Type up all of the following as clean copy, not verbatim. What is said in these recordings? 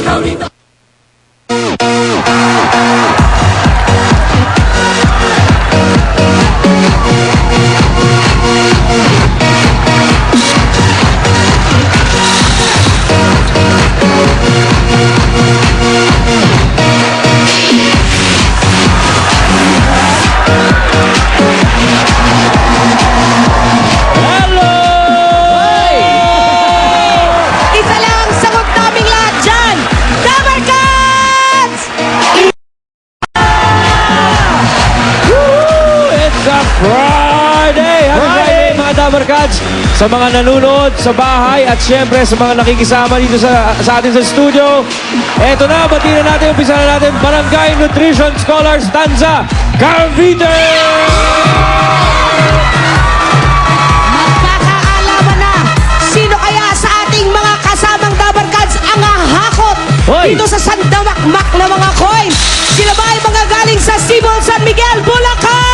ikaw dito. Sa mga nanonood sa bahay at syempre sa mga nakikisama dito sa atin sa studio. Eto na, batiin na natin, umpisa na natin Barangay Nutrition Scholars Tanza, Cavite! Magkakaalaman na sino kaya sa ating mga kasamang Dabar Cats ang hahakot dito sa sandamakmak na mga coin. Sila ba ay mga galing sa Sibol, San Miguel, Bulacan?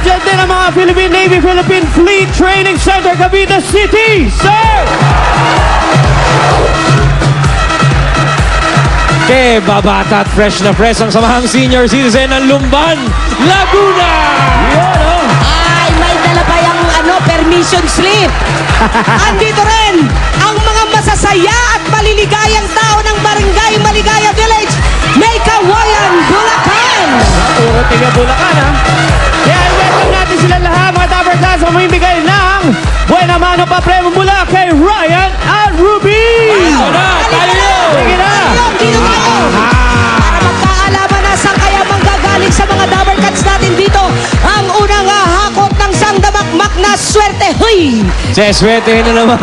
Diyan din ang mga Philippine Navy Philippine Fleet Training Center, Cavite City, sir! Okay, babata at fresh na fresh ang samahang senior citizen ng Lumban, Laguna! Yun, oh! Ay, may dala pa yung permission slip. Andito rin ang mga masasaya at maliligayang tao ng Barangay Maligaya Village, May Kawayan, Bulacan! Puro tiga Bulacan, ha? Kaya welcome natin sila lahat, mga Dabar Cats, ang mamimigay ng Buena Mano pa premo mula kay Ryan at Ruby! Ito na, tayo yun! Sige na! Dito tayo! Para magkaalaman na saan kaya manggagaling sa mga Dabar Cats natin dito ang unang hakot ng sangdamakmak na swerte. Huy! Seswetehin na naman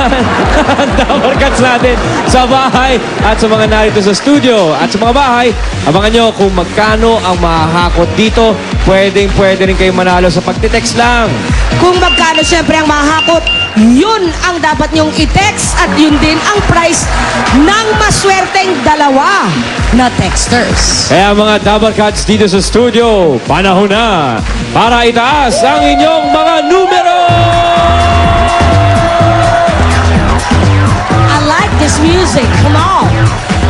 ang Dabar Cats natin sa bahay at sa mga narito sa studio. At sa mga bahay, abangan nyo kung magkano ang mahahakot dito. Pwede rin kayo manalo sa pagtitext lang. Kung magkano siyempre ang mahakot, yun ang dapat nyong i-text at yun din ang price ng maswerteng dalawa na texters. Kaya mga Dabar Cats dito sa studio, panahon na para itaas ang inyong mga numero! I like this music. Come on.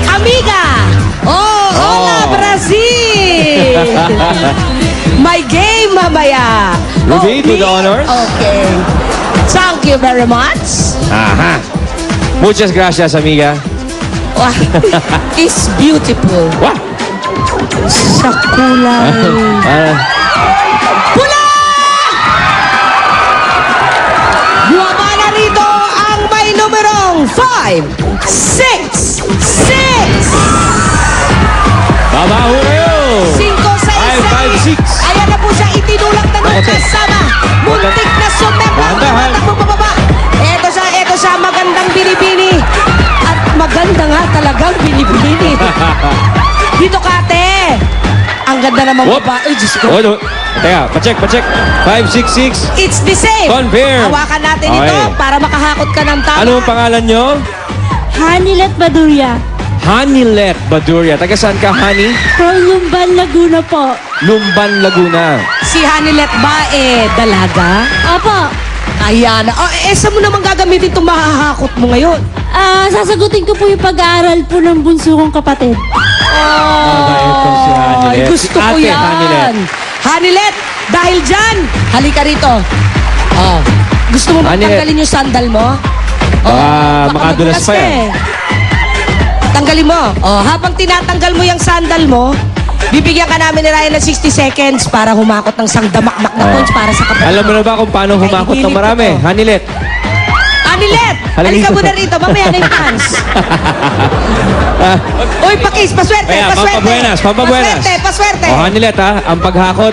Amiga! Oh, hola, Brazil! My game mamaya. Ruby, to me? the honors. Okay. Thank you very much. Aha. Muchas gracias, amiga. Wow. It's beautiful. Wah! Sa kulay. Pula! Buwaba na rito ang may numerong 5, 6, 6. Babaho kayo! 5 sa isa. 5, 5, 6. Ayan na po siya, itinulak na nung kasama. Muntik na sumemba. Ito siya, magandang binibini. At maganda nga talagang binibini. Dito, Kate. Ang ganda naman Whoop. babae. Ay, Diyos ko. Oh, no. Teka, pacheck. 5, 6, 6. It's the same. Confirm. Hawakan natin Okay. ito para makahakot ka ng tama. Ano ang pangalan nyo? Hanilet Baduria. Hanilet Baduria. Taga saan ka, Hani? From Lumban, Laguna po. Lumban, Laguna. Si Hanilet ba, dalaga? Opo. Ayan. Saan mo naman gagamitin itong mahahakot mo ngayon? Sasagutin ko po yung pag-aaral po ng bunso kong kapatid. Itong si Hanilet. Ay, gusto Si ko Ate yan. Hanilet. Hanilet, dahil dyan, halika rito. Oh. Gusto mo ba Hanilet. tanggalin yung sandal mo? Baka baka makadulas madulas pa ka yan. Tanggalin mo. Habang tinatanggal mo yung sandal mo, bibigyan ka namin ni Ryan ng 60 seconds para humakot ng sangdamakmak na points para sa kapatid. Alam mo na ba kung paano humakot ng marami? Hanilet. Hanilet, halika mo na rito. Mamaya na yung fans. Uy, pakis, paswerte, Kaya, paswerte. pampabuenas. Paswerte. O, Hanilet, ha? Ang paghakot,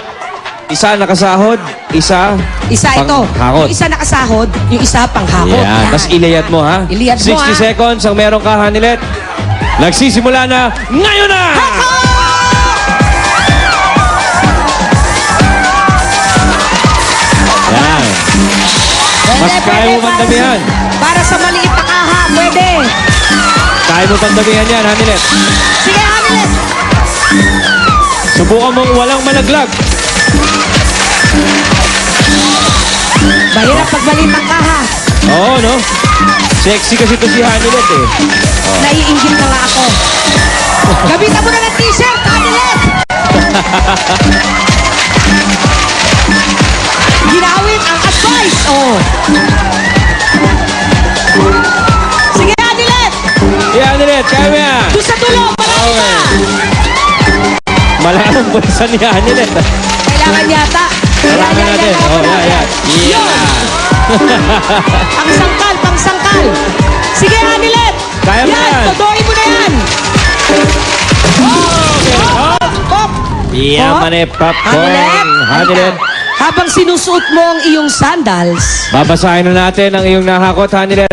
isa nakasahod, isa Isa ito. panghakot. Yung isa nakasahod, yung isa panghakot. Yan. Tapos iliyat mo, ha? Iliyat mo, 60 ha? seconds ang meron ka, Hanilet. Nagsisimula na ngayon na! Yan. Mas kaya mo pang damihan. Para sa maliit na kaha, pwede. Kaya mo pang damihan yan, Hanilet. Sige, Hanilet. Subukan mong walang malaglag. Mahirap pag maliit ang kaha. Oo, no? Sexy kasi ito si Hanilet eh. Naiinggit na nga ako. Gamitan mo na ng t-shirt, Hanilet! Ginawin ang advice, oh. Sige, Hanilet! Si Hanilet, kaya mo yan. Doon sa dulo, marami pa! Malaking bulsa ni Hanilet. Kailangan yata. Marami natin. Oh, yan. Yun! Pangsangkal. Sige, Hanilet! Kaya mo yan. Todoin mo na yan! Hop! Yaman eh, popcorn. Hanilet. Habang sinusuot mo ang iyong sandals, Babasahin na natin ang iyong nahakot, Hanilet.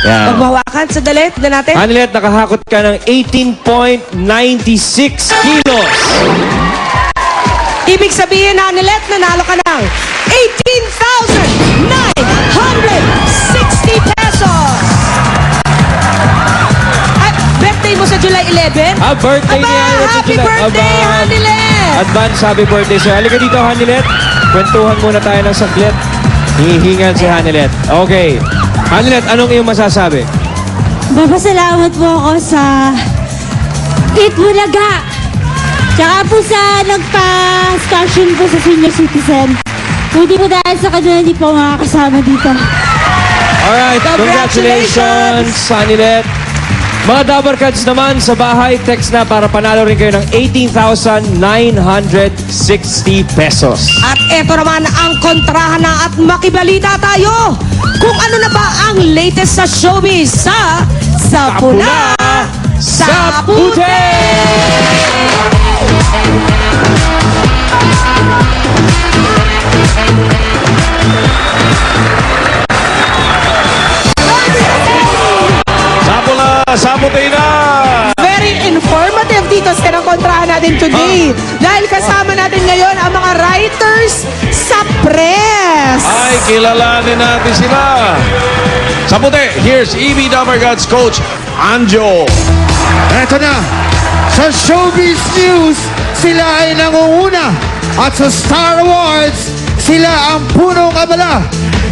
Yan. magbawakan sa dalit na natin. Hanilet, nakahakot ka ng 18.96 kilos. Ibig sabihin, Hanilet, nanalo ka ng 18,960 pesos! At birthday mo sa July 11? Birthday Aba, ni Hanilet. sa happy July. birthday, Hanilet! Advance happy birthday sa'yo. Halika dito, Hanilet. Kwentuhan muna tayo ng saglit. Hihingal si Hanilet. Okay. Hanilet, anong iyong masasabi? Papasalamat po ako sa Eat Bulaga. Tsaka po sa nagpa-station po sa senior citizen. Kung di po dahil sa kanila, hindi po makakasama dito. Alright, congratulations, Hanilet. Mga Dabber Cats naman sa bahay, text na para panalo rin kayo ng 18,960 pesos. At eto naman ang kontrahan na at makibalita tayo. Kung ano na ba ang latest sa showbiz sa Pula, sa Puti! Sabutin na! Very informative dito sa kontrahan natin today. Dahil kasama natin ngayon ang mga writers sa press. Ay, kilalanin natin sila. Sabutin, here's EB Dabber Cats coach, Anjo. Eto na, sa Showbiz News, sila ay nangunguna. At sa Star Awards, sila ang punong abala.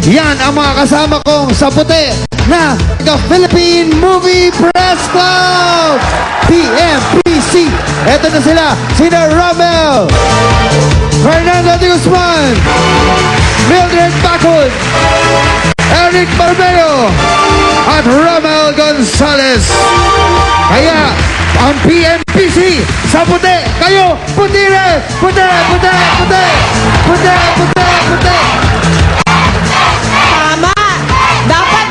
Yan ang mga kasama kong sa puti na the Philippine Movie Press Club, PMPC. Eto na sila, sina Romel, Fernando de Guzman, Mildred Bacon, Eric Barbero, at Romel Gonzalez. Kaya, ang PMPC sa puti, kayo, puti rin! Puti! Tama. Dapat,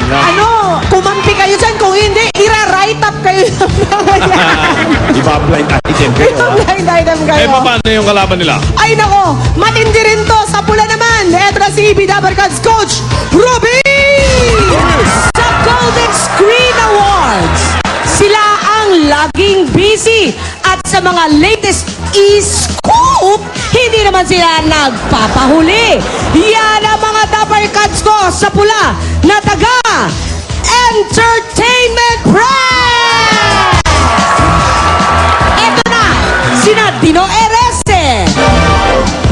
kumampi kayo dyan. Kung hindi, ira-write up kayo ng mga yan. Iba-blind item kayo. Blind item kayo. Paano yung kalaban nila? Ay nako, matindi rin to. Sa Pula naman, eto na si EB Dabber Cats coach, Ruby! Sa Golden Screen Awards, sila ang laging busy. At sa mga latest e-scoop, hindi naman sila nagpapahuli. Yan ang mga Dabber Cats ko sa Pula na taga Entertainment Press! Eto na, sina Dino Erese,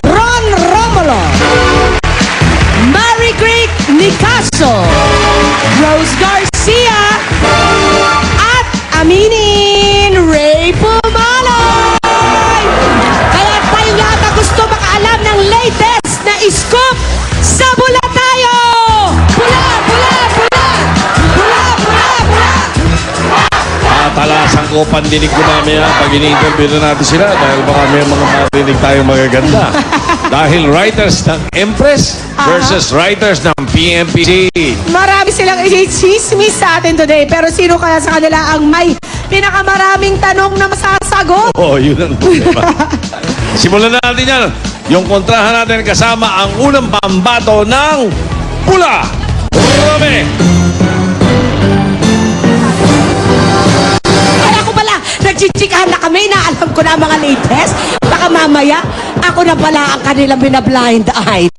Ron Romulo, Mary Creek Nicaso, Rose Garcia, at aminin Ray Pumaloy! Kaya tayong lahat na gusto makaalam ng latest na scoop, sa Pula tayo! Pula! Talasan ko pandinig ko namin pag ini-interview na natin sila dahil baka may mga marinig tayong magaganda. Dahil writers ng Empress versus writers ng PMPC. Marami silang i-chismis sa atin today. Pero sino kaya sa kanila ang may pinakamaraming tanong na masasagot? Oh, yun ang problema. Simulan na natin yan. Yung kontrahan natin kasama ang unang pambato ng Pula. Rome. Kaya ko pala, nagchichikahan na kami na alam ko na ang mga latest. Baka mamaya, ako na pala ang kanilang binablind eye.